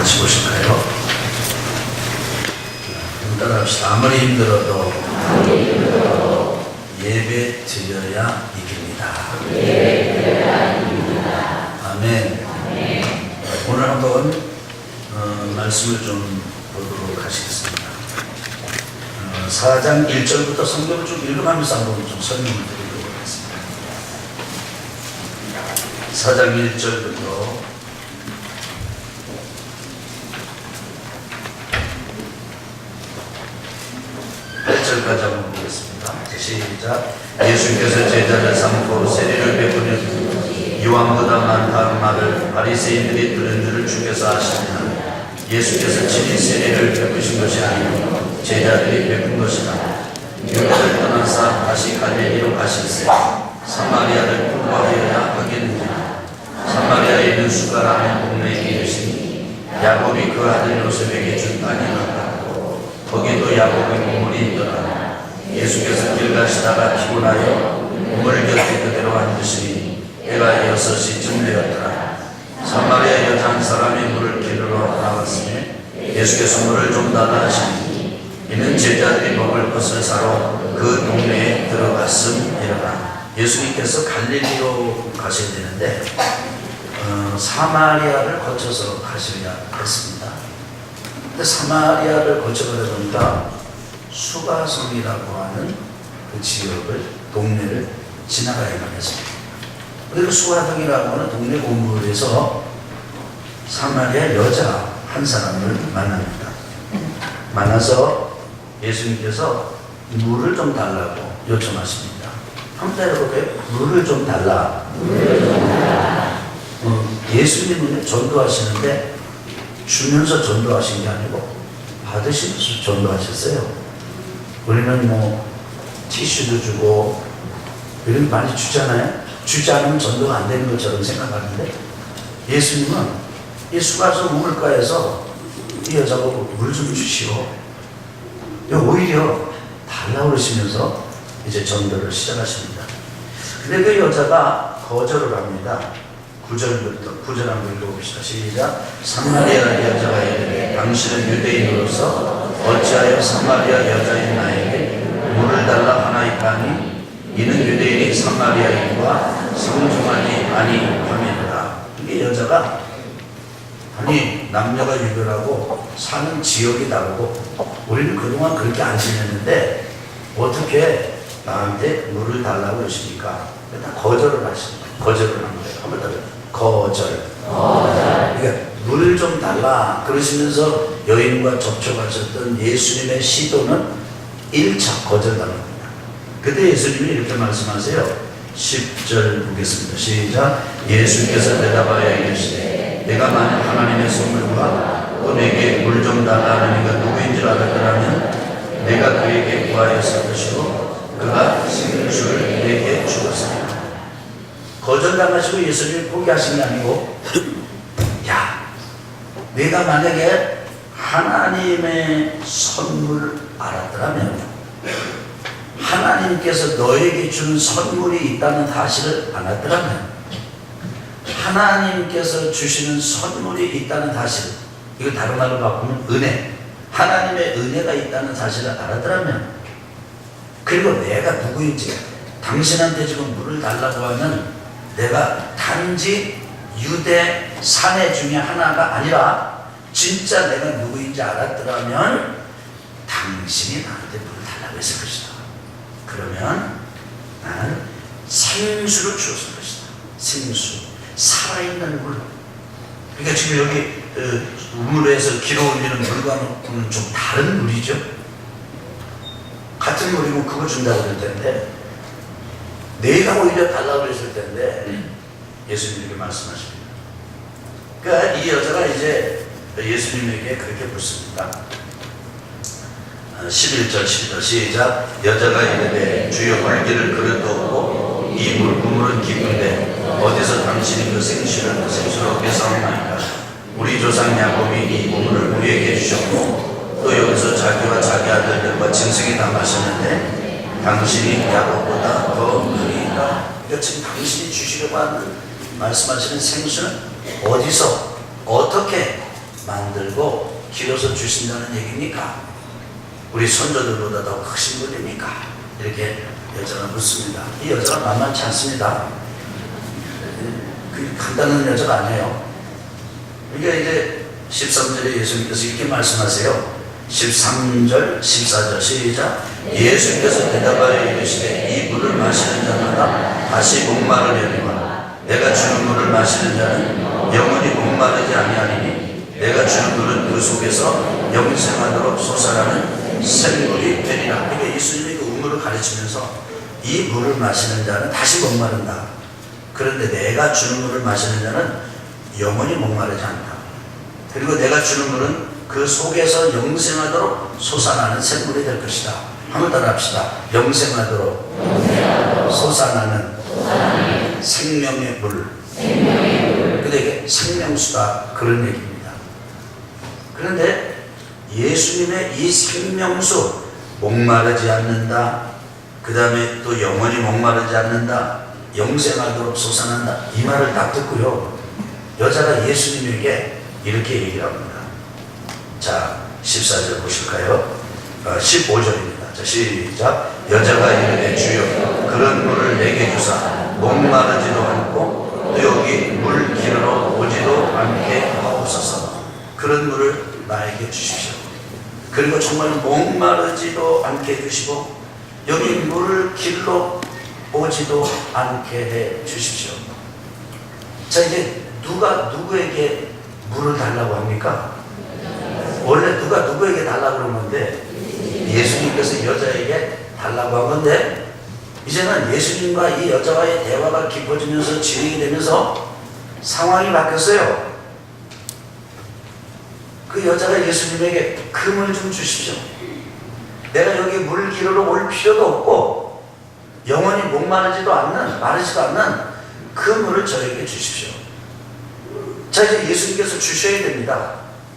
같이 보실까요? 따라합시다. 아무리 힘들어도 예배 드려야 이깁니다. 아멘. 오늘 한번 말씀을 좀 보도록 하시겠습니다. 4장 1절부터 성경을 좀 읽어가면서 한번 좀 설명을 드리도록 하겠습니다. 4장 1절부터 8절까지 한번 보겠습니다. 시작. 예수께서 제자를 삼고 세례를 베푸는 요한보다 많다는 말을 바리새인들이 들은 줄을 주께서 아시느냐. 예수께서 친히 세례를 베푸신 것이 아니고 제자들이 베푼 것이다. 유다를 떠나사 다시 갈릴리로 가실세 사마리아를 통과하여야 하겠느냐. 사마리아에 있는 수가라는 동네에 이르시니 야곱이 그 아들 요셉에게 준 땅이 났다. 거기도 야곱의 우물이 있더라. 예수께서 길 가시다가 피곤하여 우물 곁에 그대로 앉으시니 해가 6시쯤 되었더라. 사마리아 여자 한 사람이 물을 기르러 나왔으니 예수께서 물을 좀 달라 하시니 이는 제자들이 먹을 것을 사러 그 동네에 들어갔음이라. 예수님께서 갈릴리로 가셔야 되는데 사마리아를 거쳐서 가셔야 했습니다. 근데 사마리아를 거쳐가다 보니까 수가성이라고 하는 그 지역을, 동네를 지나가야만 했습니다. 그리고 수가성이라고 하는 동네 우물에서 사마리아 여자 한 사람을 만납니다. 만나서 예수님께서 물을 좀 달라고 요청하십니다. 한번 따라해볼까요? 물을 좀 달라. 예수님은 전도하시는데 주면서 전도하신 게 아니고 받으시면서 전도하셨어요. 우리는 뭐 티슈도 주고 이런 거 많이 주잖아요. 주지 않으면 전도가 안 되는 것처럼 생각하는데 예수님은 이 수가성 우물가에서 이 여자보고 물 좀 주시오. 오히려 달라고 그러시면서 이제 전도를 시작하십니다. 근데 그 여자가 거절을 합니다. 9절 한번 읽어봅시다. 시작. 사마리아 여자가 이르되 당신은 유대인으로서 어찌하여 사마리아 여자인 나에게 물을 달라 하나이까니 이는 유대인이 사마리아인과 성중하지 아니함이니라. 이게 여자가 아니 남녀가 유별하고 사는 지역이 다르고 우리는 그동안 그렇게 안 지냈는데 어떻게 나한테 물을 달라고 그러십니까? 일단 거절을 하십니다. 거절을 한 거예요. 한번 더 거절. 그러니까 물을 좀 달라 그러시면서 여인과 접촉하셨던 예수님의 시도는 1차 거절당합니다. 그때 예수님이 이렇게 말씀하세요. 10절 보겠습니다. 시작. 예수께서 대답하여 이르시되 내가 만약 하나님의 선물과 또 내게 물 좀 달라는 이가 누구인 줄 알았더라면 내가 그에게 구하였을 것이고 그가 생수를 내게 주었으리라. 거절당하시고 예수님이 포기하신 게 아니고 야 내가 만약에 하나님의 선물을 알았더라면 하나님께서 너에게 주는 선물이 있다는 사실을 알았더라면 하나님께서 주시는 선물이 있다는 사실, 이거 다른 말로 바꾸면 은혜, 하나님의 은혜가 있다는 사실을 알았더라면 그리고 내가 누구인지 당신한테 지금 물을 달라고 하는 내가 단지 유대 사내 중에 하나가 아니라 진짜 내가 누구인지 알았더라면 당신이 나한테 물을 달라고 했을 것이다. 그러면 나는 생수를 주었을 것이다. 생수, 살아있는 물. 그러니까 지금 여기 우물에서 길어 올리는 물과는 좀 다른 물이죠. 같은 물이고 그거 준다고 그럴 텐데 내가 오히려 달라고 그랬을 텐데 예수님이 이렇게 말씀하십니다. 그러니까 이 여자가 이제 예수님에게 그렇게 묻습니다. 11절 12절 시작. 여자가 이르되 주여 물기를 그릇도 없고 이 물구물은 깊은데 어디서 당신이 그 생수를 얻겠사옵나이까. 우리 조상 야곱이 이 우물을 우리에게 주셨고 또 여기서 자기와 자기 아들들과 짐승이 다 마셨는데 당신이 야곱보다 더 느리다. 그러니까 지금 당신이 주시려고 하는 말씀하시는 생수는 어디서 어떻게 만들고 길어서 주신다는 얘기입니까? 우리 손자들보다 더 크신 분입니까? 이렇게 여자가 묻습니다. 이 여자가 만만치 않습니다. 그 간단한 여자가 아니에요. 이게 이제 13절에 예수님께서 이렇게 말씀하세요. 13절, 14절 시작. 예수께서 대답하여 이르시되 이 물을 마시는 자마다 다시 목마르려니와 내가 주는 물을 마시는 자는 영원히 목마르지 아니하리니 내가 주는 물은 그 속에서 영생하도록 솟아나는 샘물이 되리라. 이게 예수님이 그 우물을 가르치면서 이 물을 마시는 자는 다시 목마른다. 그런데 내가 주는 물을 마시는 자는 영원히 목마르지 않다. 그리고 내가 주는 물은 그 속에서 영생하도록 솟아나는 샘물이 될 것이다. 한번 따라 합시다. 영생하도록 솟아나는 생명의 물. 근데 이게 생명수다. 그런 얘기입니다. 그런데 예수님의 이 생명수, 목마르지 않는다. 그 다음에 또 영원히 목마르지 않는다. 영생하도록 솟아난다. 이 말을 딱 듣고요. 여자가 예수님에게 이렇게 얘기를 합니다. 자, 14절 보실까요? 15절입니다. 자, 시작. 여자가 이르되 주여 그런 물을 내게 주사 목마르지도 않고 또 여기 물 기르러 오지도 않게 하옵소서. 그런 물을 나에게 주십시오. 그리고 정말 목마르지도 않게 해주시고 여기 물을 길러 오지도 않게 해 주십시오. 자, 이제 누가 누구에게 물을 달라고 합니까? 원래 누가 누구에게 달라고 그런 건데 예수님께서 여자에게 달라고 한 건데 이제는 예수님과 이 여자와의 대화가 깊어지면서 진행이 되면서 상황이 바뀌었어요. 그 여자가 예수님에게 그 물 좀 주십시오. 내가 여기 물 기르러 올 필요도 없고 영원히 목마르지도 않는, 마르지도 않는 그 물을 저에게 주십시오. 자, 이제 예수님께서 주셔야 됩니다.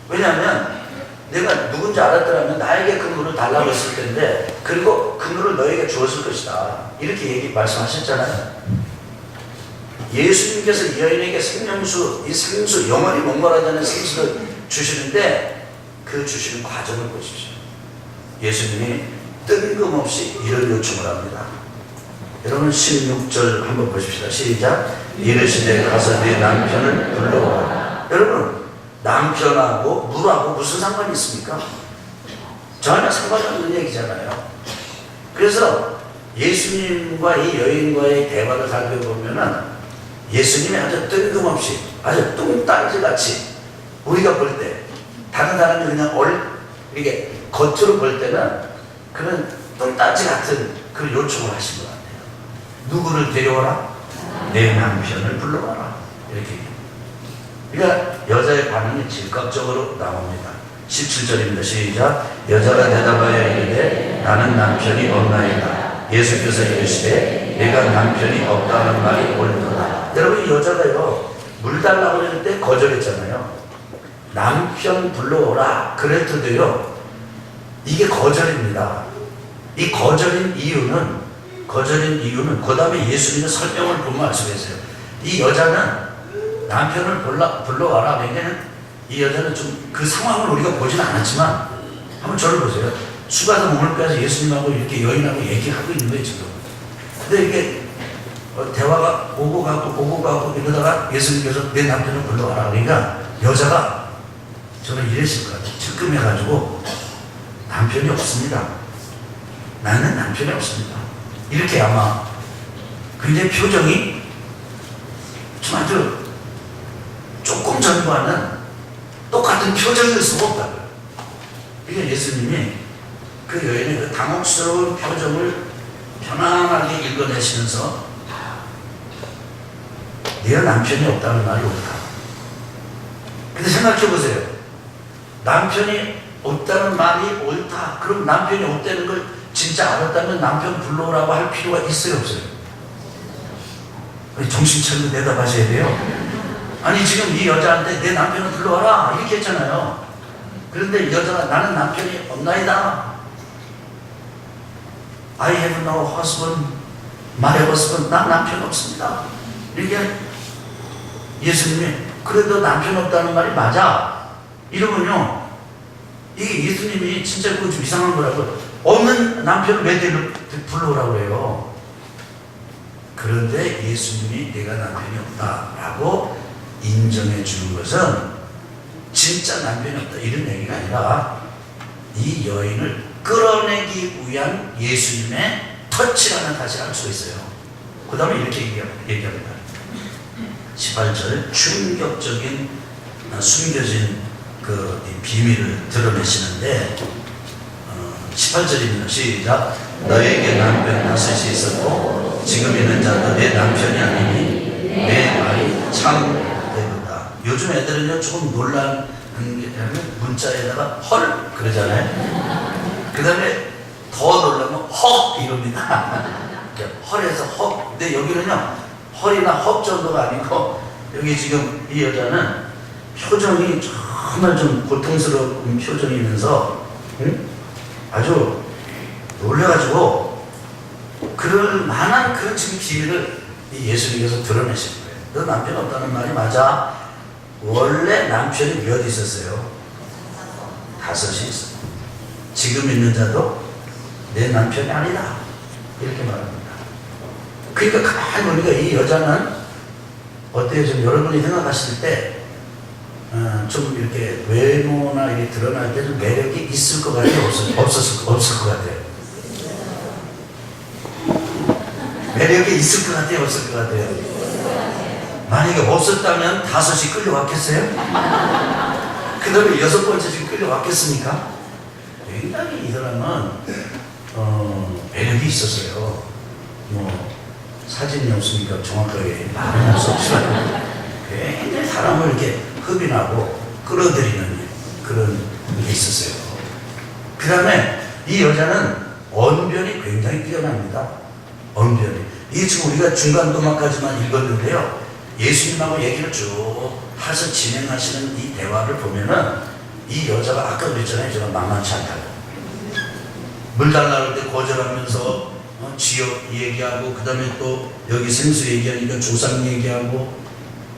왜냐하면 내가 누군지 알았더라면 나에게 그 물을 달라고 했을 텐데 그리고 그 물을 너에게 주었을 것이다. 이렇게 말씀하셨잖아요. 예수님께서 이 여인에게 생명수, 이 생수, 영원히 목마르지 않는 생수를 주시는데 그 주시는 과정을 보십시오. 예수님이 뜬금없이 이런 요청을 합니다. 여러분 16절 한번 보십시다. 시작. 이르시되 가서 네 남편을 불러오라. 여러분 남편하고 물하고 무슨 상관이 있습니까? 전혀 상관이 없는 얘기잖아요. 그래서 예수님과 이 여인과의 대화를 살펴보면은 예수님이 아주 뜬금없이 아주 뚱딴지같이 우리가 볼 때 다른 사람이 그냥 이게 겉으로 볼 때는 그런 뚱딴지 같은 그 요청을 하신 것 같아요. 누구를 데려와라? 내 남편을 불러와라. 이렇게. 그러니까 여자의 반응이 즉각적으로 나옵니다. 17절입니다. 시작. 여자가 대답하여 이르되 나는 남편이 없나이다. 예수께서 이르시되 내가 남편이 없다는 말이 옳도다. 여러분 이 여자가요 물 달라고 그럴 때 거절했잖아요. 남편 불러오라 그랬더니요 이게 거절입니다. 이 거절인 이유는 그 다음에 예수님은 설명을 본 말씀이세요. 이 여자는 남편을 불러와라. 왜냐면 이 여자는 좀 그 상황을 우리가 보지는 않았지만 한번 저를 보세요. 수가도 오늘까지 예수님하고 이렇게 여인하고 얘기하고 있는 거예요 지금. 근데 이게 대화가 오고 가고 이러다가 예수님께서 내 남편을 불러와라. 그러니까 여자가 저는 이랬을 것 같아요. 측금해가지고 남편이 없습니다. 나는 남편이 없습니다. 이렇게 아마 굉장히 표정이 좀 아주 조금 전과는 똑같은 표정일 수가 없다고요. 그러니까 예수님이 그 여인의 그 당혹스러운 표정을 편안하게 읽어내시면서 내 남편이 없다는 말이 옳다. 근데 생각해 보세요. 남편이 없다는 말이 옳다. 그럼 남편이 없다는 걸 진짜 알았다면 남편 불러오라고 할 필요가 있어요, 없어요? 정신 차리고 대답하셔야 돼요. 아니 지금 이 여자한테 내 남편을 불러와라 이렇게 했잖아요. 그런데 이 여자가 나는 남편이 없나이다. I have no husband, my husband. 난 남편 없습니다. 이렇게 예수님이 그래도 남편 없다는 말이 맞아. 이러면요, 이게 예수님이 진짜 그거 좀 이상한 거라고. 없는 남편을 왜 불러오라고 그래요. 그런데 예수님이 내가 남편이 없다라고 인정해 주는 것은 진짜 남편이 없다 이런 얘기가 아니라 이 여인을 끌어내기 위한 예수님의 터치라는 사실을 알 수가 있어요. 그 다음에 이렇게 얘기합니다. 18절 충격적인 숨겨진 그 비밀을 드러내시는데 18절입니다. 시작. 너에게 남편 다섯이 있었고 지금 있는 자도 내 남편이 아니니 내 말이 참되도다. 요즘 애들은요 조금 놀란 게 문자에다가 헐 그러잖아요. 그 다음에 더 놀라면 헉 이럽니다. 헐에서 헉. 근데 여기는요 헐이나 헉 정도가 아니고 여기 지금 이 여자는 표정이 정말 좀 고통스러운 표정이면서 아주 놀래가지고 그럴 만한 그런 지금 비밀을 이 예수님께서 드러내신 거예요. 너 남편 없다는 말이 맞아. 원래 남편이 몇 있었어요? 5이 있어. 지금 있는 자도 내 남편이 아니다. 이렇게 말합니다. 그러니까 가만히 보니까 이 여자는 어때요? 좀 여러분이 생각하실 때 좀 이렇게 외모나 이렇게 드러날 때 좀 매력이 있을 것 같아요? 없을 것 같아요? 매력이 있을 것 같아요? 없을 것 같아요? 만약에 없었다면 5이 끌려왔겠어요? 그 다음에 6번째 지금 끌려왔겠습니까? 굉장히 이 사람은 매력이 있었어요. 뭐 사진이 없으니까 정확하게 말할 수 없지만 굉장히 사람을 이렇게 흡인하고 끌어들이는 그런 게 있었어요. 그 다음에 이 여자는 언변이 굉장히 뛰어납니다. 언변이. 이게 지금 우리가 중간 도마까지만 읽었는데요. 예수님하고 얘기를 쭉 해서 진행하시는 이 대화를 보면은 이 여자가 아까 그랬잖아요. 제가 만만치 않다고. 물 달라고 할 때 거절하면서 지역 얘기하고 그 다음에 또 여기 생수 얘기하니까 조상 얘기하고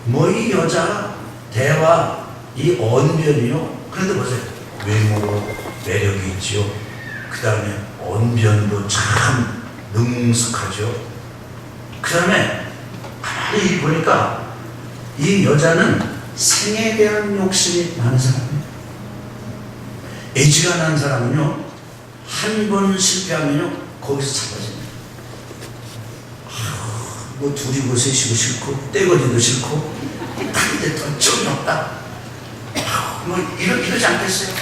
뭐 이 여자 대화 이 언변이요. 그런데 보세요. 외모 매력이 있지요. 그 다음에 언변도 참 능숙하죠. 그 다음에 가만히 보니까 이 여자는 생에 대한 욕심이 많은 사람이에요. 애지간한 사람은요 한 번 실패하면요 거기서 잡아집니다. 뭐 둘이고 셋이고 싫고 떼거리도 싫고 다른데 또 정이 없다. 뭐 이러지 않겠어요?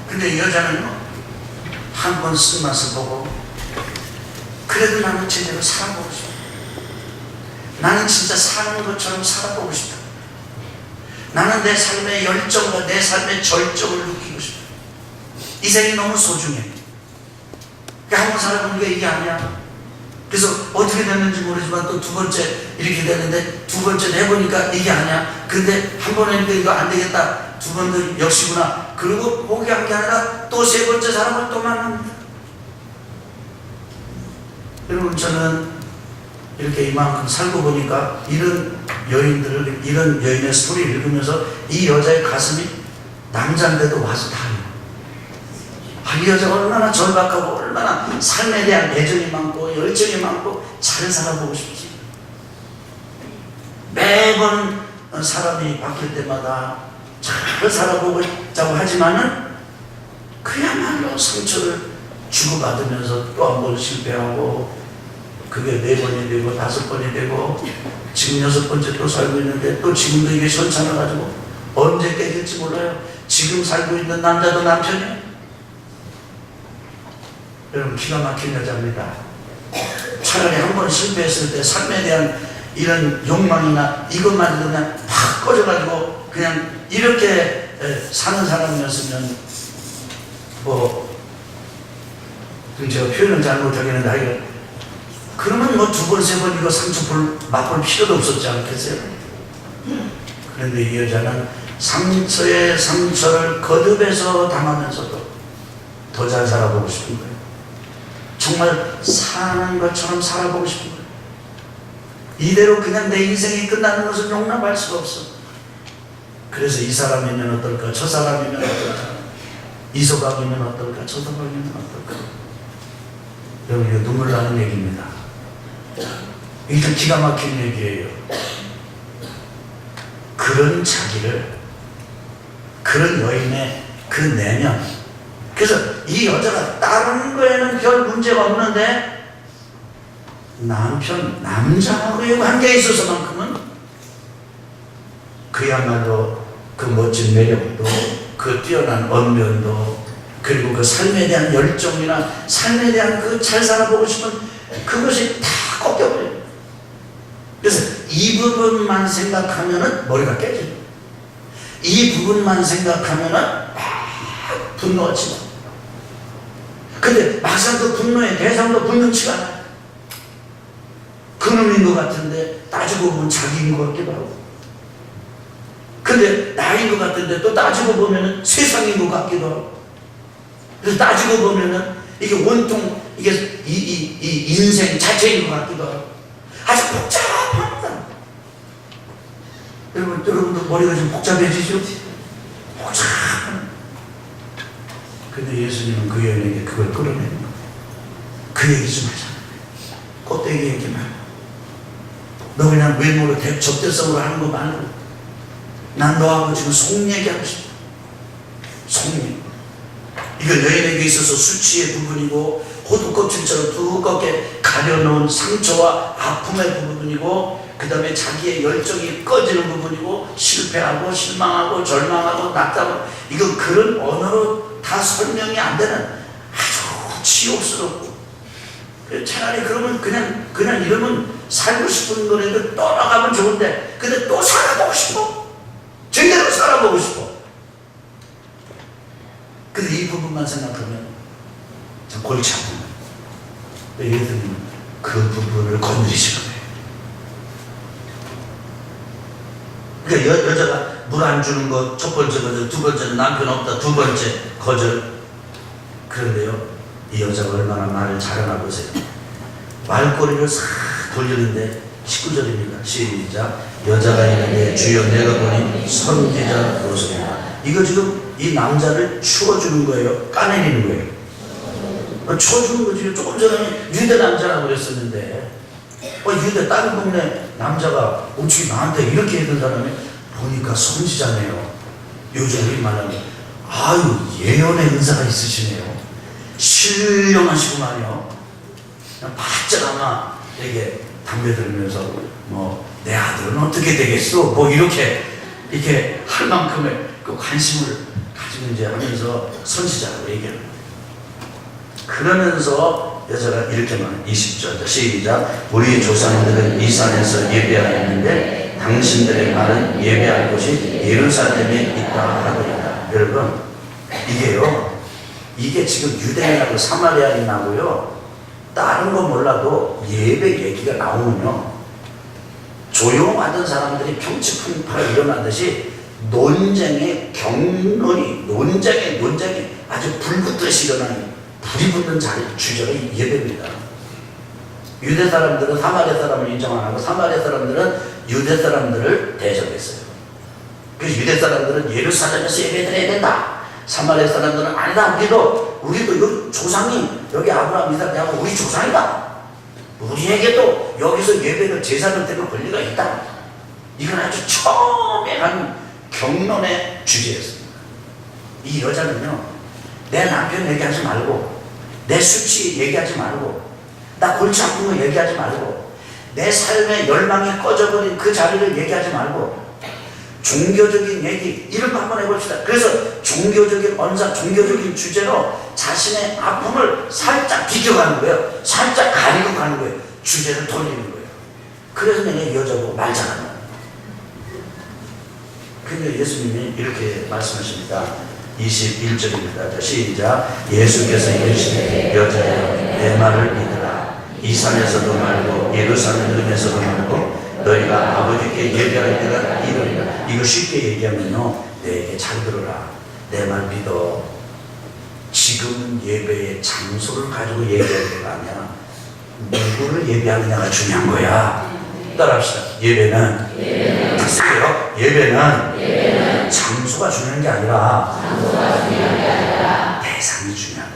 근데 이 여자는요 한 번 쓴맛을 보고 그래도 나는 제대로 살아보고 싶다. 나는 진짜 사는 것처럼 살아보고 싶다. 나는 내 삶의 열정과 내 삶의 절정을 느끼고 싶다. 이 생이 너무 소중해. 한 번 살아보니까 이게 아니야. 그래서 어떻게 됐는지 모르지만 또 2번째 이렇게 됐는데 2번째 해보니까 이게 아니야. 근데 한 번 했는데 이거 안 되겠다. 2번도 역시구나. 그리고 포기한 게 아니라 또 3번째 사람을 또 만납니다. 여러분 저는 이렇게 이만큼 살고 보니까 이런 여인들을 이런 여인의 스토리를 읽으면서 이 여자의 가슴이 남자인데도 와서 타요. 이 여자가 얼마나 절박하고 얼마나 삶에 대한 애정이 많고 열정이 많고 잘 살아보고 싶지. 매번 사람이 바뀔 때마다 잘 살아보고 싶다고 하지만은 그야말로 상처를 주고받으면서 또 한 번 실패하고 그게 4번이 되고 5번이 되고 지금 6번째 또 살고 있는데 또 지금도 이게 현찮아가지고 언제 깨질지 몰라요. 지금 살고 있는 남자도 남편이에요. 여러분 기가 막힌 여자입니다. 차라리 한 번 실패했을 때 삶에 대한 이런 욕망이나 이것만 그냥 팍 꺼져가지고 그냥 이렇게 사는 사람이었으면 뭐 제가 표현을 잘못하겠는데 그러면 뭐 2번, 3번 이거 상처 맛볼 필요도 없었지 않겠어요? 그런데 이 여자는 상처에 상처를 거듭해서 당하면서도 더 잘 살아보고 싶은 거예요. 정말 사는 것처럼 살아보고 싶은 거예요. 이대로 그냥 내 인생이 끝나는 것을 용납할 수가 없어. 그래서 이 사람이면 어떨까, 저 사람이면 어떨까, 이 소각이면 어떨까, 저 소각이면 어떨까. 여러분, 이거 눈물 나는 얘기입니다. 이게 기가 막힌 얘기예요. 그런 자기를, 그런 여인의 그 내면, 그래서 이 여자가 다른 거에는 별 문제가 없는데 남자하고의 관계에 있어서만큼은 그야말로 그 멋진 매력도, 그 뛰어난 언변도, 그리고 그 삶에 대한 열정이나 삶에 대한 그 잘 살아보고 싶은 그것이 다 꺾여버려요. 그래서 이 부분만 생각하면은 머리가 깨져요. 이 부분만 생각하면은 분노가 치고, 근데 막상 그 분노의 대상도 분명치가 않아요. 그놈인 것 같은데 따지고 보면 자기인 것 같기도 하고, 근데 나인 것 같은데 또 따지고 보면은 세상인 것 같기도 하고, 그래서 따지고 보면은 이게 온통 이게 이 인생 자체인 것 같기도 하고, 아주 복잡합니다. 여러분도 머리가 좀 복잡해지죠? 복잡한. 근데 예수님은 그 여인에게 그걸 끌어내는 거예요. 그 얘기 좀 하자. 껍데기 얘기 말고. 너 그냥 외모로 접대성으로 하는 거 말고. 난 너하고 지금 속 얘기하고 싶어. 속 얘기. 이거 여인에게 있어서 수치의 부분이고, 호두 껍질처럼 두껍게 가려놓은 상처와 아픔의 부분이고, 그 다음에 자기의 열정이 꺼지는 부분이고, 실패하고 실망하고 절망하고 낙담하고, 이거 그런 언어로 다 설명이 안 되는 아주 치욕스럽고, 차라리 그러면 그냥 이러면 살고 싶은 거라도 떠나가면 좋은데, 근데 또 살아보고 싶어. 제대로 살아보고 싶어. 근데 이 부분만 생각하면 참 골치 아픕니다. 예수님은 그 부분을 건드리시는 거예요. 그러니까 여자가 물 안 주는 것 첫 번째 거절, 두 번째는 남편 없다, 두 번째 거절. 그런데요, 이 여자가 얼마나 말을 잘하나 보세요. 말꼬리를 싹 돌리는데 19절입니다. 시작. 여자가 이르되 주여 내가 보니 선지자 노소이다. 이거 지금 이 남자를 추어주는 거예요? 까내리는 거예요? 추어주는 거지. 조금 전에 유대 남자라고 그랬었는데, 유대 다른 동네 남자가 어떻게 나한테 이렇게 했던 사람이 보니까 선지자네요. 요즘 우리 말하면 아유 예언의 은사가 있으시네요. 신령하시구만요. 바짝 아마 되게 담배 들으면서 뭐 내 아들은 어떻게 되겠어? 뭐 이렇게 할 만큼의 그 관심을 가지고 이제 하면서 선지자라고 얘기하는 거예요. 그러면서 여자가 이렇게 말해요. 20절 시작. 우리 조상들은 이 산에서 예배하였는데 당신들의 말은 예배할 곳이 예루살렘에 있다 하더이다. 여러분, 이게 지금 유대인하고 사마리아인하고요, 다른 거 몰라도 예배 얘기가 나오면요, 조용하던 사람들이 평치풍파가 일어나듯이 논쟁의 아주 불붙듯이 일어나는, 불이 붙는 주제가 예배입니다. 유대 사람들은 사마리아 사람을 인정 안 하고, 사마리아 사람들은 유대 사람들을 대적했어요. 그래서 유대 사람들은 예루살렘에서 예배드려야 된다. 사마리아 사람들은 아니다. 우리도 여기 조상이, 여기 아브라함, 이삭, 야곱 우리 조상이다. 우리에게도 여기서 예배를 제사를 드릴 권리가 있다. 이건 아주 처음에 한 경론의 주제였습니다. 이 여자는요, 내 남편 얘기하지 말고, 내 수치 얘기하지 말고, 나 골치 아픈 거 얘기하지 말고, 내 삶의 열망이 꺼져버린 그 자리를 얘기하지 말고, 종교적인 얘기, 이런 거 한번 해봅시다. 그래서 종교적인 언사, 종교적인 주제로 자신의 아픔을 살짝 비껴가는 거예요. 살짝 가리고 가는 거예요. 주제를 돌리는 거예요. 그래서 내가 이 여자보고 말 잘하는 거예요. 근데 예수님이 이렇게 말씀하십니다. 21절입니다. 시작. 예수께서 이르시되 여자여 내 말을 믿으라. 이 산에서도 말고 예루살렘에서도 말고 너희가 아버지께 예배할 때가 이르리라. 이거 쉽게 얘기하면요, 내게 잘 들어라. 내 말 믿어. 지금 예배의 장소를 가지고 예배할 때가 아니야. 누구를 예배하느냐가 중요한 거야. 따라합시다. 예배는 예배는 장소가 중요한 게 아니라 대상이 중요하다.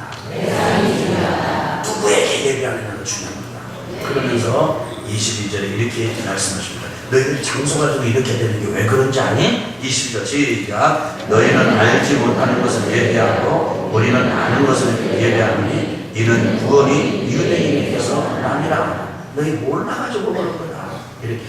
누구에게 예배하느냐가 중요한 거다. 그러면서 22절에 이렇게 말씀하십니다. 너희들 장소 가지고 이렇게 되는 게 왜 그런지 아니? 22절 시작. 너희는 알지 못하는 것을 예배하고 우리는 아는 것을 예배하노니 이는 구원이 유대인에게서 남이라. 너희 몰라가지고 그런 거다. 이렇게.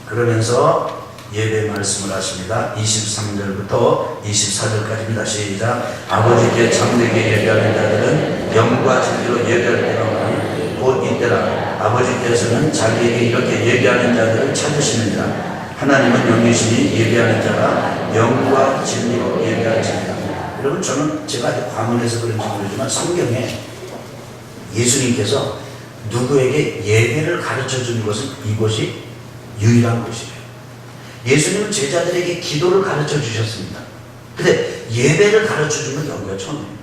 그러면서 예배 말씀을 하십니다. 23절부터 24절까지입니다. 시작. 아버지께 참되게 예배하는 자들은 영과 진리로 예배할 때가 오니 곧 이때라. 아버지께서는 자기에게 이렇게 예배하는 자들을 찾으시느니라. 하나님은 영이시니 예배하는 자가 영과 진리로 예배할지니라. 여러분, 저는 제가 아주 과문해서 그런지 모르지만 성경에 예수님께서 누구에게 예배를 가르쳐 주는 것은 이것이 유일한 것이에요. 예수님은 제자들에게 기도를 가르쳐 주셨습니다. 근데 예배를 가르쳐 주는 경우가 처음이에요.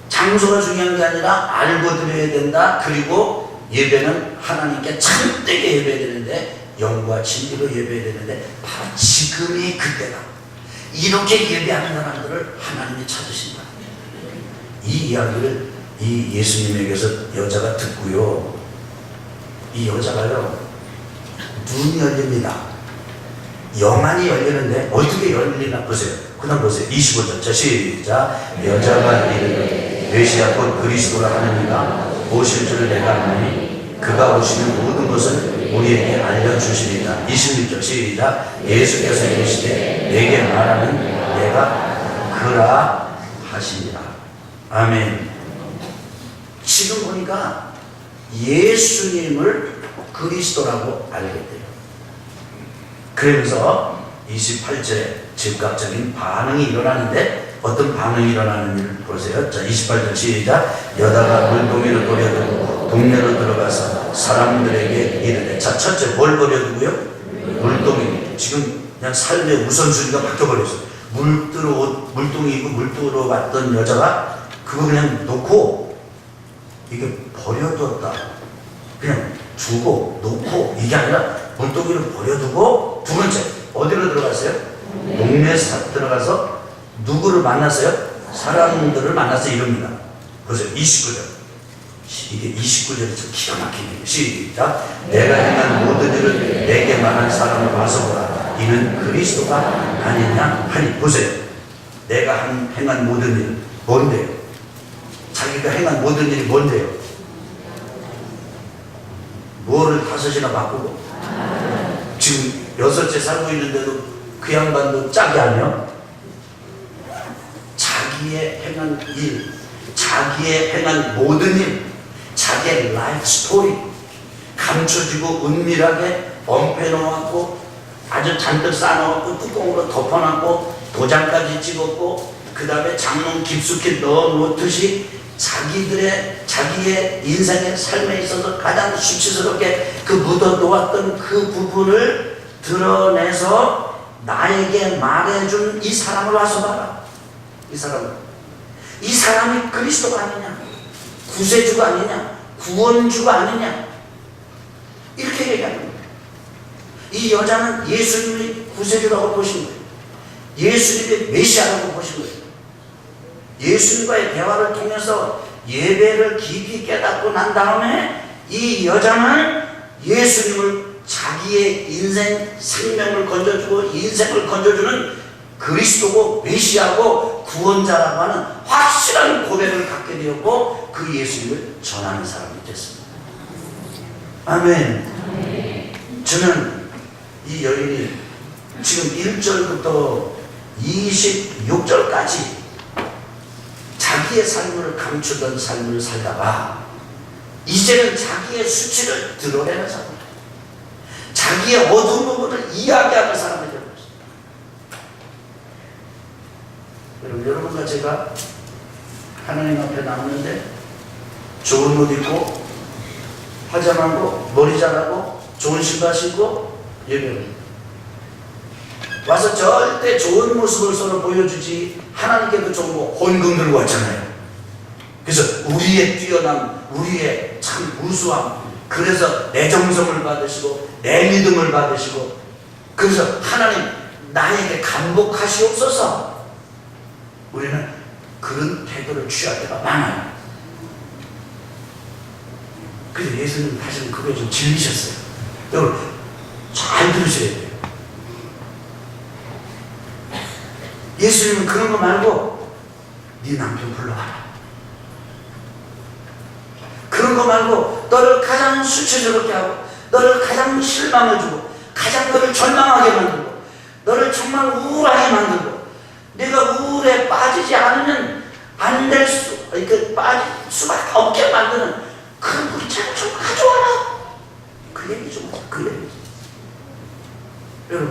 장소가 중요한 게 아니라 알고 드려야 된다. 그리고 예배는 하나님께 참되게 예배해야 되는데 영과 진리로 예배해야 되는데 바로 지금이 그때다. 이렇게 예배하는 사람들을 하나님이 찾으신다. 이 이야기를 이 예수님에게서 여자가 듣고요. 이 여자가요, 눈이 열립니다. 영안이 열리는데 어떻게 열리나 보세요. 그 다음 보세요. 25절. 자, 시작. 여자가 이르되 메시아 곧 그리스도라 하느니가 오실 줄을 내가 아노니 그가 오시는 모든 것을 우리에게 알려주시리라. 26절. 시작. 예수께서 이르시되 내게 말하는 내가 그라 하시니라. 아멘. 지금 보니까 예수님을 그리스도라고 알게 돼요. 그러면서 28절에 즉각적인 반응이 일어나는데 어떤 반응이 일어나는지를 보세요. 자, 28절 시작. 여자가 물동이를 버려두고 동네로 들어가서 사람들에게 이르되. 자, 첫째 뭘 버려두고요? 물동이. 지금 그냥 삶의 우선순위가 바뀌어버렸어요. 물동이고 물들어 왔던 여자가 그거 그냥 놓고 이게 버려뒀다. 그냥 두고 놓고 이게 아니라 물동이를 버려두고 두 번째 어디로 들어갔어요? 동네에 들어가서 누구를 만났어요? 사람들을 만나서 이럽니다. 보세요. 29절. 이게 29절이 좀 기가 막히네요. 시작. 내가 행한 모든 일을 내게 말한 사람을 와서 보라. 이는 그리스도가 아니냐 하니. 보세요. 내가 행한 모든 일 뭔데요? 자기가 행한 모든 일이 뭔데요? 뭐를 5이나 바꾸고 지금 6째 살고 있는데도 그 양반도 짝이 아니야? 자기의 행한 일, 자기의 행한 모든 일, 자기의 라이프 스토리 감춰지고 은밀하게 엄폐놓았고 아주 잔뜩 쌓아놓고 뚜껑으로 덮어놨고 도장까지 찍었고 그 다음에 장롱 깊숙이 넣어놓듯이 자기의 인생의 삶에 있어서 가장 수치스럽게 그 묻어놓았던 그 부분을 드러내서 나에게 말해준 이 사람을 와서 봐라. 이 사람이 그리스도가 아니냐, 구세주가 아니냐, 구원주가 아니냐, 이렇게 얘기하는 거예요. 이 여자는 예수님이 구세주라고 보신 거예요. 예수님이 메시아라고 보신 거예요. 예수님과의 대화를 통해서 예배를 깊이 깨닫고 난 다음에 이 여자는 예수님을 자기의 인생, 생명을 건져주고 인생을 건져주는 그리스도고 메시아고 구원자라고 하는 확실한 고백을 갖게 되었고 그 예수님을 전하는 사람이 됐습니다. 아멘. 저는 이 여인이 지금 1절부터 26절까지 자기의 삶을 감추던 삶을 살다가 이제는 자기의 수치를 드러내는 사람, 자기의 어두운 부분을 이야기하는 사람이 되고 있습니다. 여러분과 제가 하나님 앞에 나오는데 좋은 옷 입고 화장하고 머리 자르고 좋은 신발 신고 예배를 와서 절대 좋은 모습을 서로 보여주지 하나님께도 좋은 거 헌금 들고 왔잖아요. 그래서 우리의 뛰어남, 우리의 참 우수함, 그래서 내 정성을 받으시고 내 믿음을 받으시고 그래서 하나님 나에게 감복하시옵소서. 우리는 그런 태도를 취할 때가 많아요. 그래서 예수님 사실은 그게 좀 질리셨어요. 여러분 잘 들으셔야 돼요. 예수님은 그런 거 말고 네 남편 불러와라. 그런 거 말고 너를 가장 수치스럽게 하고 너를 가장 실망을 주고 가장 너를 절망하게 만들고 너를 정말 우울하게 만들고 네가 우울에 빠지지 않으면 안 될 수, 그러니까 빠질 수밖에 없게 만드는 그런 물체를 좀 가져와라. 그 얘기 좀 하자. 그 얘기.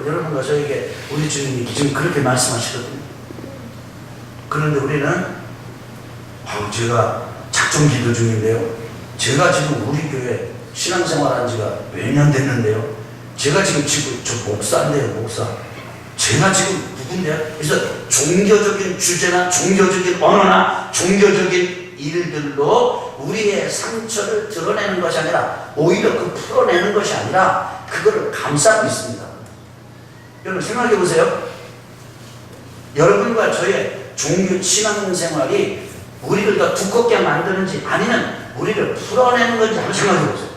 여러분과 저에게 우리 주님이 지금 그렇게 말씀하시거든요. 그런데 우리는 제가 작정 기도 중인데요. 제가 지금 우리 교회 신앙생활한 지가 몇 년 됐는데요. 제가 지금 저 목사인데요, 목사. 제가 지금 누군데요? 그래서 종교적인 주제나 종교적인 언어나 종교적인 일들로 우리의 상처를 드러내는 것이 아니라 오히려 그 풀어내는 것이 아니라 그거를 감싸고 있습니다. 여러분 생각해 보세요. 여러분과 저의 종교 신앙생활이 우리를 더 두껍게 만드는지 아니면 우리를 풀어내는 건지 한번 생각해 보세요.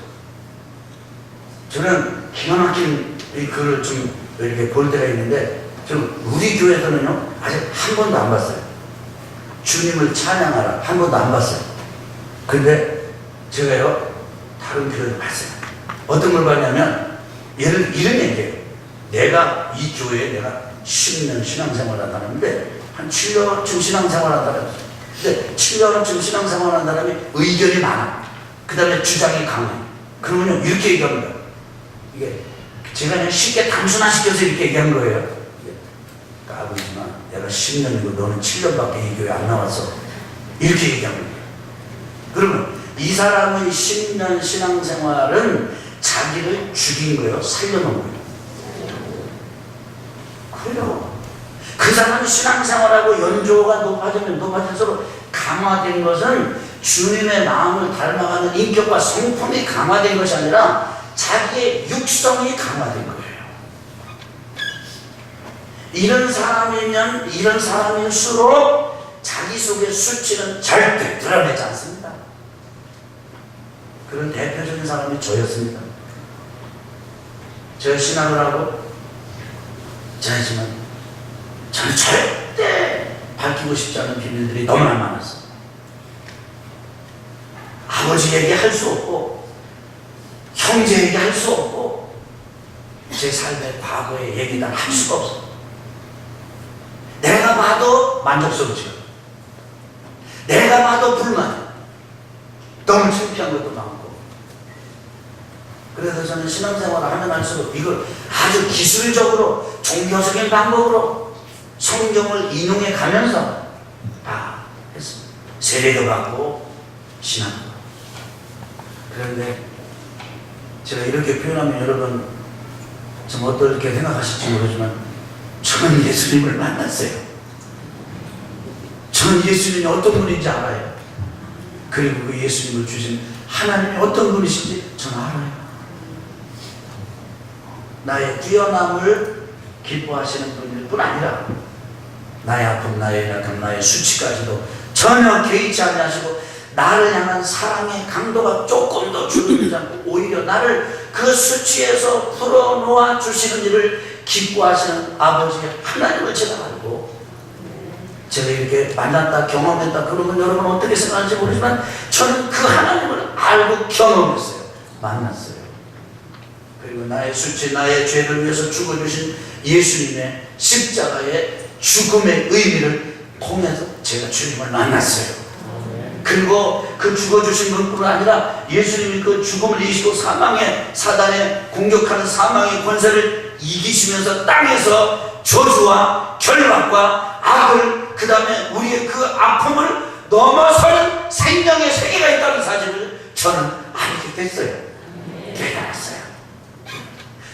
저는 기가 막힌 이 글을 좀 이렇게 볼 때가 있는데, 저는 우리 교회에서는요 아직 한 번도 안 봤어요. 주님을 찬양하라 한 번도 안 봤어요. 근데 제가요 다른 교회를 봤어요. 어떤 걸 봤냐면 이런 얘기예요. 내가 이 교회에 내가 10년 신앙생활 한다는데 한 7년쯤 신앙생활 한다는, 근데 7년쯤 신앙생활 한 사람이 의견이 많아. 그 다음에 주장이 강해. 그러면 이렇게 얘기합니다. 이게 제가 그냥 쉽게 단순화시켜서 이렇게 얘기한 거예요. 까불지만 내가 10년이고 너는 7년밖에 이 교회 안 나왔어. 이렇게 얘기합니다. 그러면 이 사람의 10년 신앙생활은 자기를 죽인 거예요? 살려놓은 거예요? 그래요. 그 사람이 신앙생활하고 연조가 높아지면 높아질수록 강화된 것은 주님의 마음을 닮아가는 인격과 성품이 강화된 것이 아니라 자기의 육성이 강화된 거예요. 이런 사람이면 이런 사람일수록 자기 속의 수치는 절대 드러내지 않습니다. 그런 대표적인 사람이 저였습니다. 제가 신앙을 하고 저였지만 저는 절대 밝히고 싶지 않은 비밀들이 너무나 많았어요. 아버지에게 할 수 없고 형제에게 할 수 없고 제 삶의 과거의 얘기는 할 수가 없어. 내가 봐도 만족스럽지 않아. 내가 봐도 불만. 너무 창피한 것도 많고. 그래서 저는 신앙생활을 하면 할수록 이걸 아주 기술적으로 종교적인 방법으로 성경을 인용해 가면서 다 했습니다. 세례도 받고 신앙도 받고. 그런데 제가 이렇게 표현하면 여러분 좀 어떻게 생각하실지 모르지만 저는 예수님을 만났어요. 저는 예수님이 어떤 분인지 알아요. 그리고 그 예수님을 주신 하나님이 어떤 분이신지 저는 알아요. 나의 뛰어남을 기뻐하시는 분일 뿐 아니라 나의 아픔, 나의 약함, 나의 수치까지도 전혀 개의치 아니하시고 나를 향한 사랑의 강도가 조금 더 줄어들지 않고 오히려 나를 그 수치에서 풀어놓아 주시는 일을 기뻐하시는 아버지의 하나님을 제가 알고, 제가 이렇게 만났다 경험했다 그러면 여러분 어떻게 생각하는지 모르지만 저는 그 하나님을 알고 경험했어요. 만났어요. 그리고 나의 수치, 나의 죄를 위해서 죽어주신 예수님의 십자가의 죽음의 의미를 통해서 제가 주님을 만났어요. 그리고 그 죽어주신 것뿐 아니라 예수님이 그 죽음을 이기시고 사단의 공격하는 사망의 권세를 이기시면서 땅에서 저주와 결박과 악을, 그 다음에 우리의 그 아픔을 넘어서는 생명의 세계가 있다는 사실을 저는 알게 됐어요. 깨달았어요.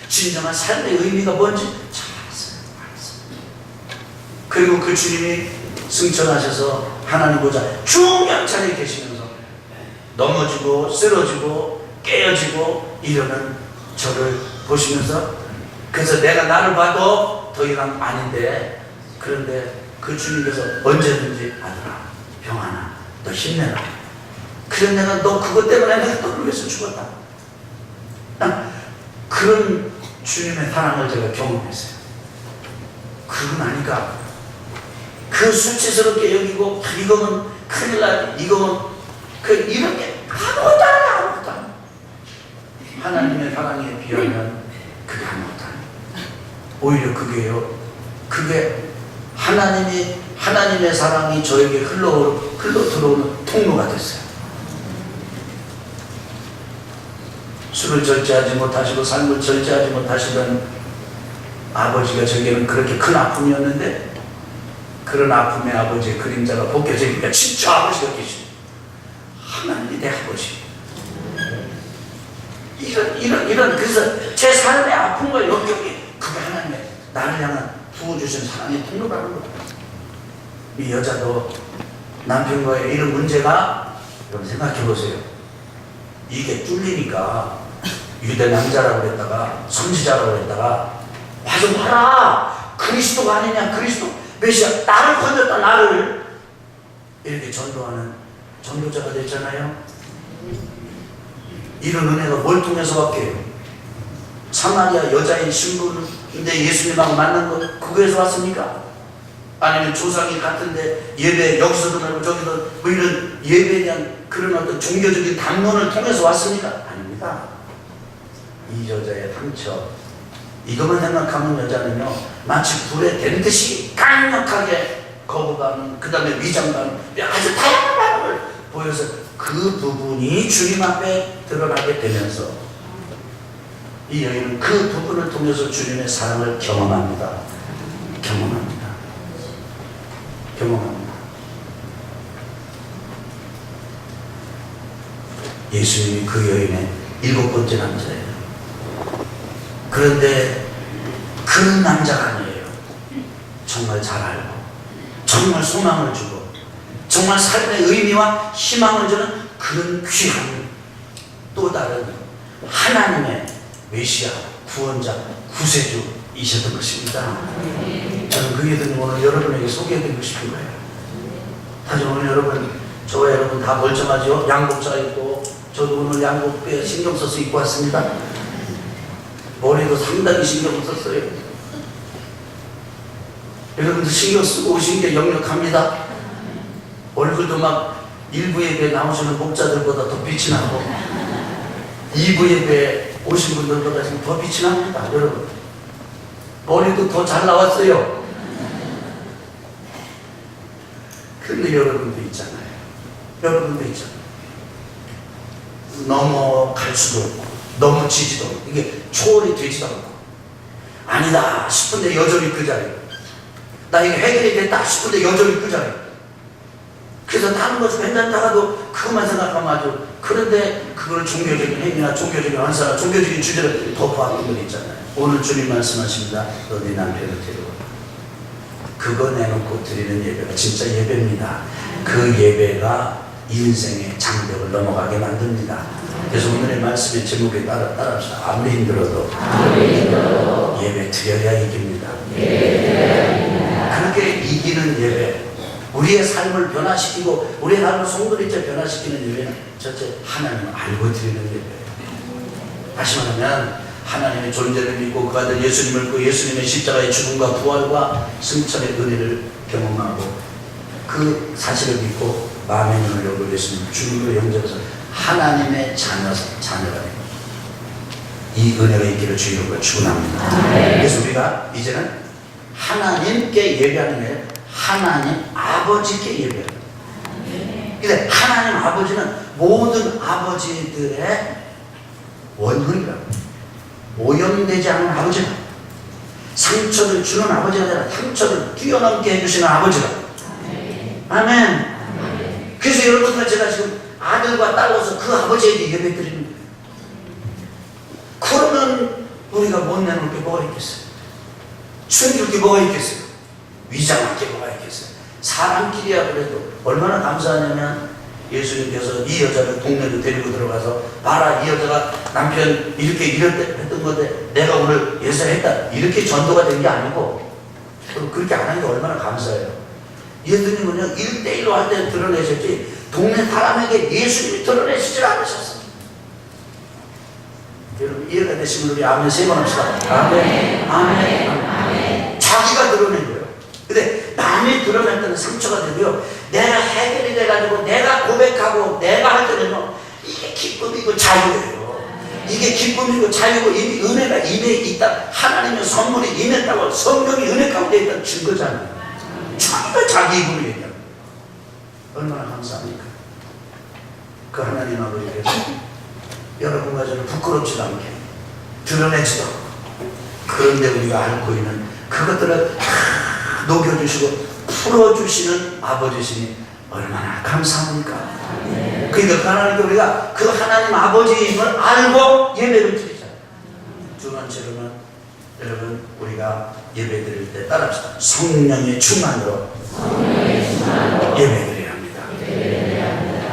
진정한 삶의 의미가 뭔지 잘 알았어요. 그리고 그 주님이 승천하셔서 하나님 보좌 중년차례 계시면서 넘어지고 쓰러지고 깨어지고 이러는 저를 보시면서 그래서 내가 나를 봐도 더 이상 아닌데, 그런데 그 주님께서 언제든지 아들아, 병하나, 너 힘내라. 그래 내가 너 그것 때문에 내가 너를 위해서 죽었다. 그런 주님의 사랑을 제가 경험했어요. 그러고 나니까 그 수치스럽게 여기고 이거는 큰일 나지, 이거는 이런 게 아무것도 아니야. 아무것도 아니야. 하나님의 사랑에 비하면 그게 아무것도 아니야. 오히려 그게 하나님의 사랑이 저에게 흘러 들어오는 통로가 됐어요. 술을 절제하지 못하시고 삶을 절제하지 못하시던 아버지가 저에게는 그렇게 큰 아픔이었는데, 그런 아픔의 아버지의 그림자가 벗겨지니까 진짜 아버지가 계십니다. 하나님이 내 아버지. 이런 그래서 제 삶의 아픔과 역경이 그게 하나님의 나를 향한 부어주신 사랑의 통로라는 거예요. 이 여자도 남편과의 이런 문제가, 여러분 생각해 보세요. 이게 뚫리니까 유대 남자라고 그랬다가 선지자라고 그랬다가 와서 봐라, 그리스도가 아니냐, 그리스도 메시아, 나를 건졌다, 나를 이렇게 전도하는 전도자가 됐잖아요. 이런 은혜가 뭘 통해서 받게요? 사마리아 여자인 신부인데 예수님하고 만난 거 그거에서 왔습니까? 아니면 조상이 같은데 예배 여기서도 말고 저기서 뭐 이런 예배에 대한 그런 어떤 종교적인 담론을 통해서 왔습니까? 아닙니다. 이 여자의 상처, 이것만 생각하면 여자는요 마치 불에 댄 듯이 강력하게 거부감은, 그 다음에 위장감은 아주 다양한 반응을 보여서 그 부분이 주님 앞에 드러나게 되면서 이 여인은 그 부분을 통해서 주님의 사랑을 경험합니다. 예수님이 그 여인의 7번째 남자예요. 그런데 그 남자가 아니에요. 정말 잘 알고, 정말 소망을 주고, 정말 삶의 의미와 희망을 주는 그런 귀한 또 다른 하나님의 메시아, 구원자, 구세주이셨던 것입니다. 저는 그 예수님 오늘 여러분에게 소개해드리고 싶은 거예요. 사실 오늘 저와 여러분 다 멀쩡하죠? 양복자 입고, 저도 오늘 양복에 신경 써서 입고 왔습니다. 머리도 상당히 신경 썼어요. 여러분도 신경 쓰고 오신 게 역력합니다. 얼굴도 막 1부 예배에 나오시는 목자들보다 더 빛이 나고 2부 예배에 오신 분들보다 지금 더 빛이 납니다. 여러분 머리도 더 잘 나왔어요. 그런데 여러분도 있잖아요. 넘어갈 수도 없고 넘어지지도 않고 이게 초월이 되지도 않고, 아니다 싶은데 여전히 그 자리에, 나 이게 해결이 됐다 싶은데 여전히 그 자리에, 그래서 다른 것이 괜찮다가도 그것만 생각하면 아주, 그런데 그걸 종교적인 행위나 종교적인 환사나 종교적인 주제를 덮어하는 건 있잖아요. 오늘 주님 말씀하십니다. 너 네 남편을 데려와. 그거 내놓고 드리는 예배가 진짜 예배입니다. 그 예배가 인생의 장벽을 넘어가게 만듭니다. 그래서 오늘의 말씀의 제목에 따라합시다. 아무리 힘들어도 예배 드려야 이깁니다. 그렇게 이기는 예배, 우리의 삶을 변화시키고 우리의 삶을 송두리째 변화시키는 예배는 첫째 하나님을 알고 드리는 예배예요. 다시 말하면 하나님의 존재를 믿고 그 아들 예수님을 믿고 예수님의 십자가의 죽음과 부활과 승천의 은혜를 경험하고 그 사실을 믿고 마음의 눈을 열고 예수님을 주님으로 영접해서 하나님의 자녀가 됩니다. 이 은혜가 있기를 주님으로 축원합니다. 그래서 우리가 이제는 하나님께 예배하는 게 하나님 아버지께 예배합니다. 근데 하나님 아버지는 모든 아버지들의 원형이라고, 오염되지 않은 아버지라, 상처를 주는 아버지가 아니라 상처를 뛰어넘게 해주시는 아버지라. 아멘. 그래서 여러분들 제가 지금 아들과 딸로서 그 아버지에게 예배 드리는 거예요. 그러면 우리가 못 내놓을 게 뭐가 있겠어요? 숨길 게 뭐가 있겠어요? 위장할 게 뭐가 있겠어요? 사람끼리야 그래도 얼마나 감사하냐면 예수님께서 이 여자를 동네로 데리고 들어가서 봐라, 이 여자가 남편 이렇게 했던 건데 내가 오늘 예사했다, 이렇게 전도가 된 게 아니고, 그렇게 안 한 게 얼마나 감사해요. 예수님은요 1대1로 할 때 드러내셨지 동네 사람에게 예수님이 드러내시질 않으셨어요. 여러분 이해가 되시면 우리 아멘 3번 합시다. 아멘, 아멘, 아멘. 자기가 드러낸 거예요. 근데 남이 드러낼 때는 상처가 되고요, 내가 해결이 돼가지고 내가 고백하고 내가 할 때는요, 이게 기쁨이고 자유예요. 이게 기쁨이고 자유고 이미 은혜가 임해 있다, 하나님의 선물이 임했다고, 성령이 은혜 가운데 있다는 증거잖아요. 자기가 자기 입으로 얘기합니다. 얼마나 감사합니까? 그 하나님 아버지께서 여러분과 저를 부끄럽지도 않게 드러내지도 않고, 그런데 우리가 앓고 있는 그것들을 다 녹여주시고 풀어주시는 아버지시니 얼마나 감사합니까? 그러니까 그 하나님께 우리가 그 하나님 아버지임을 알고 예배를 드리잖아요. 두 번째로는 여러분 우리가 예배 드릴 때 따라합시다. 성령의 충만으로 예배 드려야 합니다.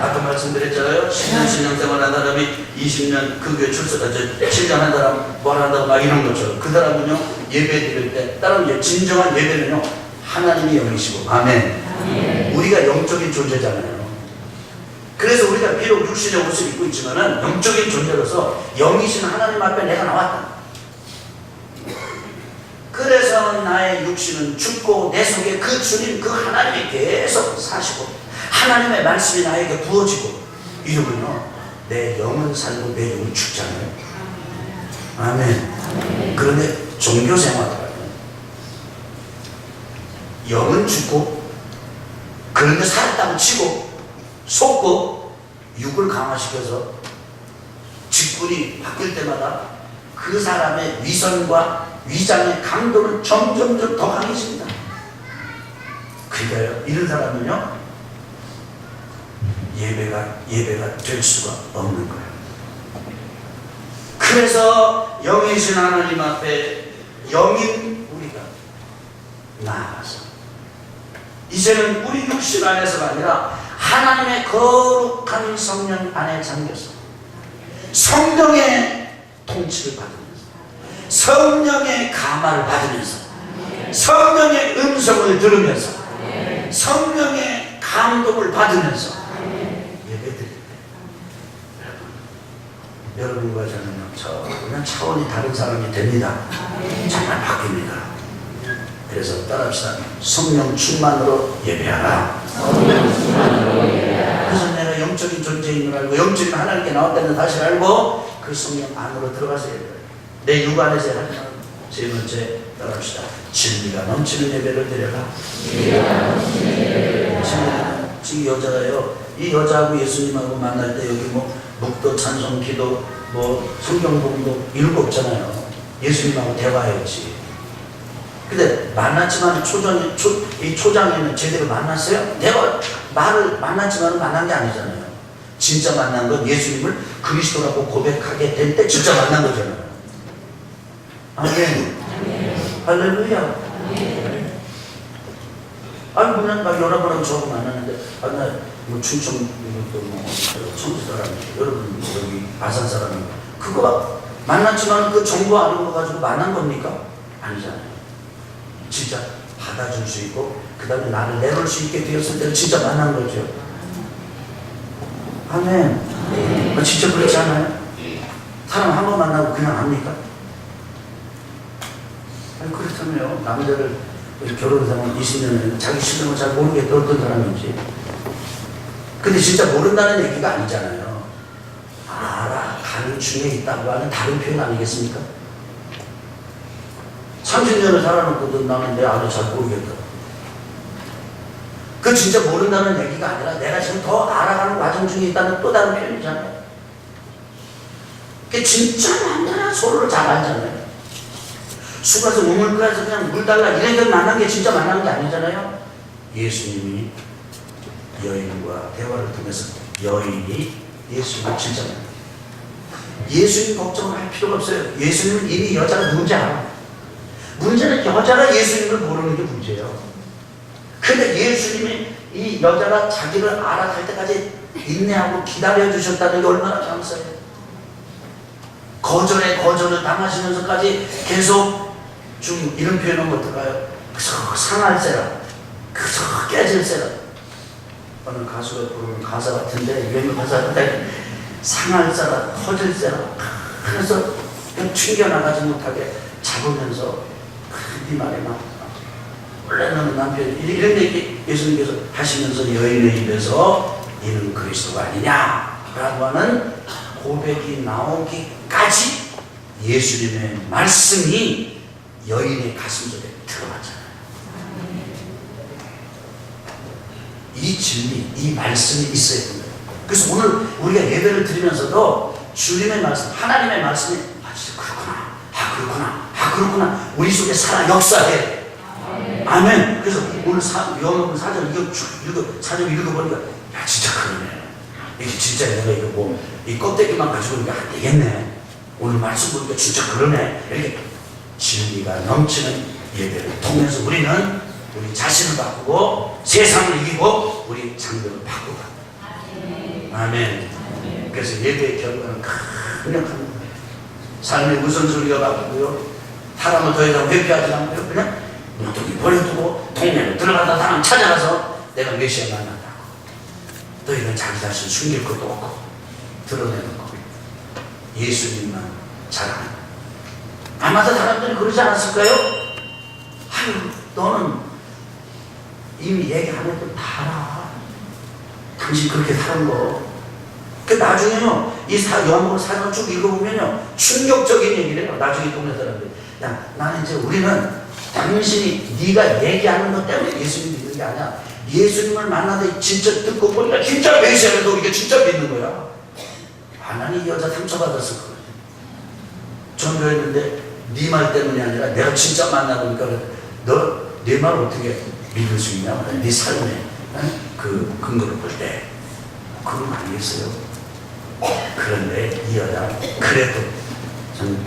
아까 말씀드렸잖아요. 10년 신앙생활 한 사람이 20년 그 교회 출석한 7년 한 사람 뭘 한다고 막 이런 것처럼, 그 사람은요 예배 드릴 때 따라하면 진정한 예배는요 하나님이 영이시고, 아멘. 우리가 영적인 존재잖아요. 그래서 우리가 비록 육신의 옷을 입고 있지만은 영적인 존재로서 영이신 하나님 앞에 내가 나왔다. 그래서 나의 육신은 죽고 내 속에 그 주님 그 하나님이 계속 사시고 하나님의 말씀이 나에게 부어지고, 이러면요 내 영은 살고 내 영은 죽잖아요. 아멘. 그런데 종교생활은 영은 죽고, 그런데 살았다고 치고 속고 육을 강화시켜서 직분이 바뀔 때마다 그 사람의 위선과 위장의 강도는 점점점 더 강해집니다. 그러니까요 이런 사람은요 예배가 될 수가 없는 거예요. 그래서 영이신 하나님 앞에 영인 우리가 나아가서 이제는 우리 육신 안에서가 아니라 하나님의 거룩한 성령 안에 잠겨서 성령의 통치를 받으면서, 성령의 감화를 받으면서, 성령의 음성을 들으면서, 성령의 감동을 받으면서 예배드릴 때 여러분과 저는 전혀 차원이 다른 사람이 됩니다. 정말 바뀝니다. 그래서 따라합시다. 성령 충만으로 예배하라. 그래서 내가 영적인 존재인 걸 알고 영적인 하나님께 나왔다는 사실을 알고 그 성령 안으로 들어가서 예배해요. 내 육 안에서 하는 세 번째 따라합시다. 진리가 넘치는 예배를 드려라. 지금 여자가요, 이 여자하고 예수님하고 만날 때 여기 뭐 묵도 찬송 기도 뭐 성경 공부 이런 거 없잖아요. 예수님하고 대화했지. 근데 만났지만 이 초장에는 제대로 만났어요? 내가 말을 만났지만 만난 게 아니잖아요. 진짜 만난 건 예수님을 그리스도라고 고백하게 될 때 진짜 만난 거잖아요. 아멘. 할렐루야. 아니 그냥 막 여러분하고 저하고 만났는데 나뭐 충청 이것도 뭐 청주 사람이 여러분 여기 아산 사람이 그거 만났지만 그 정보 아는 거 가지고 만난 겁니까? 아니잖아요. 진짜 받아줄 수 있고 그 다음에 나를 내놓을 수 있게 되었을 때는 진짜 만난 거죠. 아멘. 진짜 그렇지 않아요? 사람 한 번 만나고 그냥 합니까? 아니 그렇다면요 남자를 결혼하면 20년을 자기 신랑을 잘 모르겠다 어떤 사람인지. 근데 진짜 모른다는 얘기가 아니잖아요. 알아 가는 중에 있다고 하는 다른 표현 아니겠습니까? 30년을 살아놓고도 나는 내 아들 잘 모르겠다. 그 진짜 모른다는 얘기가 아니라 내가 지금 더 알아가는 과정 중에 있다는 또 다른 표현이잖아요. 그게 진짜 만나야 서로를 잘 알잖아요. 수가서 우물가에서 그냥 물 달라 이래서 만난 게 진짜 만난 게 아니잖아요. 예수님이 여인과 대화를 통해서 여인이 예수님을 진짜 만납니다. 예수님 걱정을 할 필요가 없어요. 예수님은 이미 여자가 누군지 알아. 문제는 여자가 예수님을 모르는 게 문제예요. 근데 예수님이 이 여자가 자기를 알아갈 때까지 인내하고 기다려주셨다는 게 얼마나 감사해요. 거절에 거절을 당하시면서까지 계속 좀 이런 표현은 어떨까요? 그저 상할세라, 그저 깨질세라. 어느 가수가 부르는 가사 같은데, 유행 가사 같은데, 상할세라, 터질세라. 그래서 튕겨나가지 못하게 잡으면서 이 말에 막 원래는 남편 이런 얘기 예수님께서 하시면서 여인의 입에서 이는 그리스도가 아니냐라고 하는 고백이 나오기까지 예수님의 말씀이 여인의 가슴속에 들어갔잖아요. 이 진리, 이 말씀이 있어야 됩니다. 그래서 오늘 우리가 예배를 드리면서도 주님의 말씀, 하나님의 말씀이 진짜 그렇구나 우리 속에 살아 역사해. 아멘. 그래서 오늘 요한복음 4절 사절 읽어보니까 야 진짜 그러네. 이게 진짜 내가 이거 뭐 이 껍데기만 가지고 이게 안 되겠네. 오늘 말씀 보니까 진짜 그러네. 이렇게 진리가 넘치는 예배를 통해서 우리는 우리 자신을 바꾸고 세상을 이기고 우리 장벽을 바꾸고. 아멘. 그래서 예배의 결과는 강력한 거예요. 삶의 우선순위가 바뀌고요. 사람을 더 이상 회피하지 않고요. 그냥 눈덩이 버려두고 동네로 들어가다 사람 찾아가서 내가 메시아 만난다고. 너희는 자기 자신 숨길 것도 없고 드러내는 거. 예수님만 자랑하는. 아마도 사람들이 그러지 않았을까요? 아유 너는 이미 얘기 안 해도 다 알아. 당신 그렇게 사는 거. 그 나중에요 이 요한복음 4장 쭉 읽어보면요 충격적인 얘기를 해요. 나중에 동네 사람들이 야 나는 이제 우리는 당신이 네가 얘기하는 것 때문에 예수님 믿는 게 아니야. 예수님을 만나다 진짜 듣고 보니까 진짜 메시아라도 우리가 진짜 믿는 거야. 아 나는 이 여자 상처받았을 거야. 전도했는데 네 말 때문이 아니라 내가 진짜 만나보니까 너 내 말 어떻게 믿을 수 있냐. 네 삶의 그 근거를 볼 때 그건 아니겠어요. 그런데 이 여자 그래도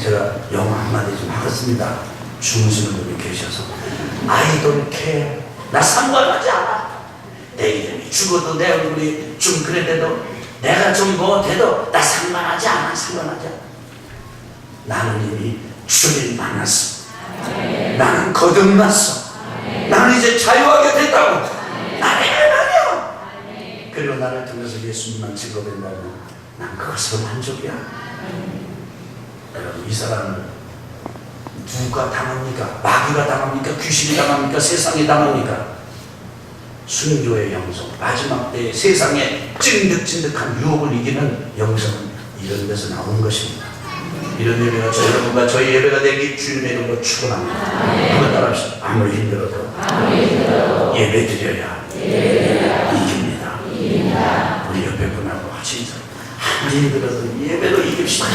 제가 영어 한마디 좀 하겠습니다. 주무시는 분이 계셔서 I don't care. 나 상관하지 않아. 내 이름이 죽어도 내 얼굴이 좀 그래도 내가 좀 뭐 돼도 나 상관하지 않아. 상관하지 않아. 나는 이미 주님 만났어. 나는 거듭났어. 나는 이제 자유하게 됐다고. 나는 아니야. 그리고 나를 통해서 예수님만 증거된다면 난 그것으로 만족이야. 여러분 이 사람은 누가 당합니까? 마귀가 당합니까? 귀신이 당합니까? 세상이 당합니까? 순교의 영성, 마지막 때에 세상의 찐득찐득한 유혹을 이기는 영성은 이런 데서 나오는 것입니다. 이런 예배가 저 여러분과 저희 예배가 되기 주님의 이름으로 축원합니다. 한번 따라합시다. 아무리 힘들어도 예배 드려야 이깁니다. 우리 옆에 분하고 같이 인사. 아무리 힘들어도 예배로 이깁시다.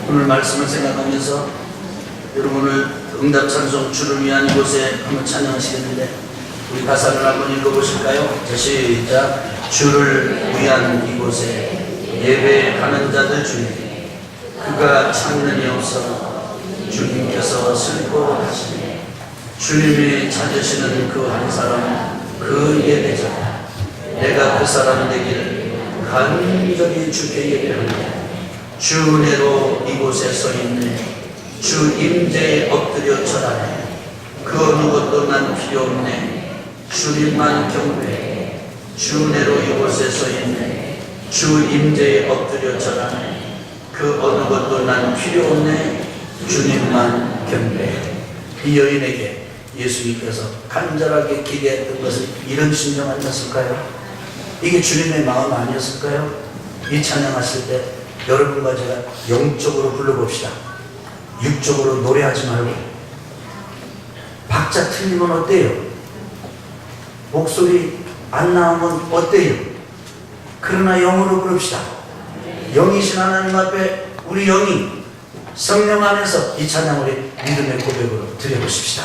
오늘 말씀을 생각하면서 여러분을 응답 찬송 주를 위한 이곳에 한번 찬양하시겠는데 우리 가사를 한번 읽어보실까요? 시작. 주를 위한 이곳에 예배하는 자들 중에 그가 찾는 이 없어 주님께서 슬퍼하시네. 주님이 찾으시는 그 한 사람 그 예배자 내가 그 사람 되기를 간절히 주께 예배합니다. 주 은혜로 이곳에 서 있네. 주 임재에 엎드려 절하네. 그 어느 것도 난 필요 없네. 주님만 경배해. 주 은혜로 이곳에 서 있네. 주 임재에 엎드려 절하네. 그 어느 것도 난 필요 없네. 주님만 경배해. 이 여인에게 예수님께서 간절하게 기대했던 것은 이런 심정 아니었을까요? 이게 주님의 마음 아니었을까요? 이 찬양하실 때 여러분과 제가 영적으로 불러봅시다. 육적으로 노래하지 말고. 박자 틀리면 어때요? 목소리 안 나오면 어때요? 그러나 영으로 부릅시다. 영이신 하나님 앞에 우리 영이 성령 안에서 이 찬양 우리 믿음의 고백으로 드려보십시다.